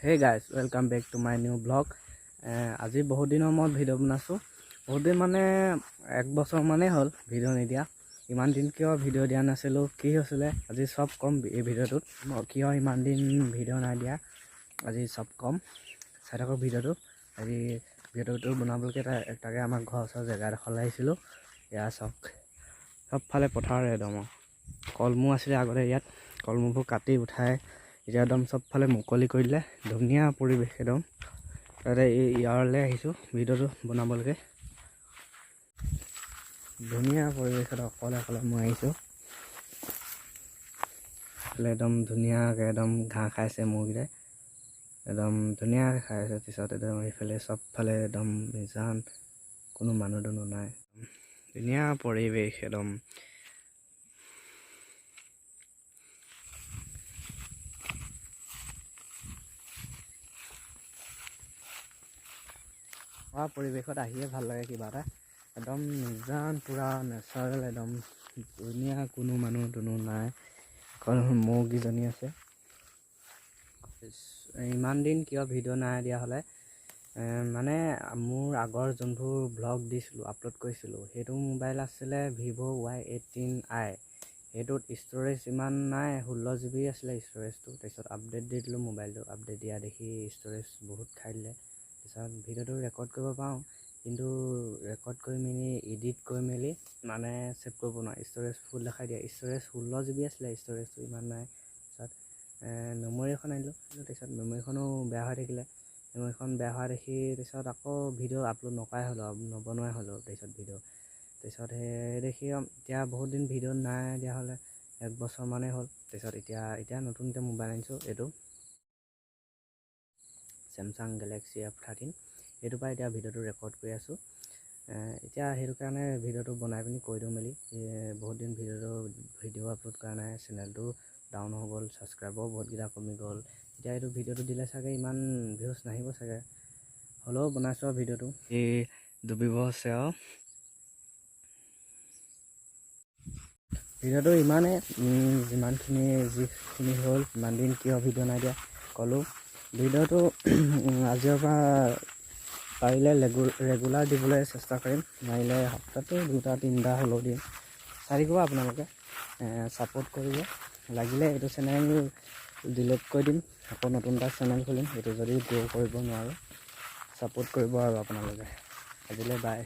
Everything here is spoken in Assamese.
Hey guys, welcome back to my new vlog. আজি বহুত দিনৰ মূৰত ভিডিঅ' বনাইছোঁ। বহুত দিন মানে 1 বছৰ মানেই হ'ল ভিডিঅ' নিদিয়া। ইমান দিন কিয় ভিডিঅ' দিয়া নাছিলোঁ, কি হৈছিলে আজি সব কম এই ভিডিঅ'টোত। কিয় ইমান দিন ভিডিঅ' নাই দিয়া আজি সব কম। চাই থাকক ভিডিঅ'টো। আজি ভিডিঅ'টো বনাবলৈকে তাকে আমাৰ ঘৰৰ ওচৰৰ জেগা এডোখৰলৈ আহিছিলোঁ। এয়া চাওক, সবফালে পথাৰ একদম। কলমৌ আছিলে আগতে ইয়াত, কলমৌবোৰ কাটি উঠাই এতিয়া একদম সবফালে মুকলি কৰি দিলে। ধুনীয়া পৰিৱেশ একদম। তাতে ইয়াৰলৈ আহিছোঁ ভিডিঅ'টো বনাবলৈকে। ধুনীয়া পৰিৱেশত অকলে মই আহিছোঁ। একদম ধুনীয়াকৈ একদম ঘাঁহ খাইছে মুৰ্গীৰে, একদম ধুনীয়াকৈ খাই আছে। পিছত একদম এইফালে সবফালে একদম নিজান, কোনো মানুহ দুনুহ নাই। ধুনীয়া পৰিৱেশ একদম। পৰিৱেশত আহিয়ে ভাল লাগে কিবা এটা। একদম নিজান, পূৰা নেচাৰেল, একদম ধুনীয়া, কোনো মানুহ দুনুহ নাই। অকল মৌকেইজনী আছে। ইমান দিন কিয় ভিডিঅ' নাই দিয়া হ'লে, মানে মোৰ আগৰ যোনবোৰ ভ্লগ দিছিলোঁ, আপলোড কৰিছিলোঁ, সেইটো মোবাইল আছিলে Vivo Y18i। সেইটোত ষ্ট'ৰেজ ইমান নাই, 16 GB আছিলে ষ্ট'ৰেজটো। তাৰপিছত আপডেট দি দিলোঁ মোবাইলটো। আপডেট দিয়া দেখি ষ্ট'ৰেজ বহুত খাই দিলে। তাৰপিছত ভিডিঅ'টো ৰেকৰ্ড কৰিব পাৰোঁ, কিন্তু ৰেকৰ্ড কৰি মেলি এডিট কৰি মেলি মানে ছেভ কৰিব নোৱাৰোঁ। ষ্ট'ৰেজ ফুল দেখাই দিয়ে। ষ্ট'ৰেজ 16 GB আছিলে, ষ্ট'ৰেজটো ইমান নাই। তাৰপিছত মেমৰি এখন আনিলোঁ, তাৰপিছত মেমৰিখনো বেয়া হৈ থাকিলে। মেমৰিখন বেয়া হোৱা দেখি তাৰপিছত আকৌ ভিডিঅ' আপলোড নকৰাই হ'লোঁ, নবনোৱাই হ'লোঁ। তাৰপিছত তাৰপিছত সেই দেখি এতিয়া বহুত দিন ভিডিঅ' নাই দিয়া হ'লে, 1 বছৰ মানেই হ'ল। তাৰপিছত এতিয়া নতুনকৈ মোবাইল আনিছোঁ, এইটো Asaam Galaxy F13। এইটোৰ পৰা এতিয়া ভিডিঅ'টো ৰেকৰ্ড কৰি আছোঁ। এতিয়া সেইটো কাৰণে ভিডিঅ'টো বনাই পিনি কৈ দিওঁ মেলি। বহুত দিন ভিডিঅ' আপলোড কৰা নাই, চেনেলটো ডাউন হৈ গ'ল, ছাবস্ক্ৰাইবাৰো বহুতকেইটা কমি গ'ল। এতিয়া এইটো ভিডিঅ'টো দিলে চাগে ইমান ভিউজ নাহিব চাগে, হ'লেও বনাইছোঁ আৰু ভিডিঅ'টো। এই ডুবিব আছে আৰু ভিডিঅ'টো ইমানেই, যিখিনি হ'ল। ইমান দিন কিয় ভিডিঅ' নাই দিয়া ক'লোঁ। ভিডিঅ'টো আজিৰ পৰা পাৰিলে ৰেগুলাৰ দিবলৈ চেষ্টা কৰিম। নোৱাৰিলে সপ্তাহটো 2-3টা হ'লেও দিম। চাই থাকিব আপোনালোকে, ছাপোৰ্ট কৰিব। লাগিলে এইটো চেনেল ডিলিট কৰি দিম, আকৌ নতুন এটা চেনেল খুলিম। এইটো যদি গ্ৰ' কৰিব নোৱাৰোঁ, ছাপোৰ্ট কৰিব আৰু আপোনালোকে। আজিলৈ বাই।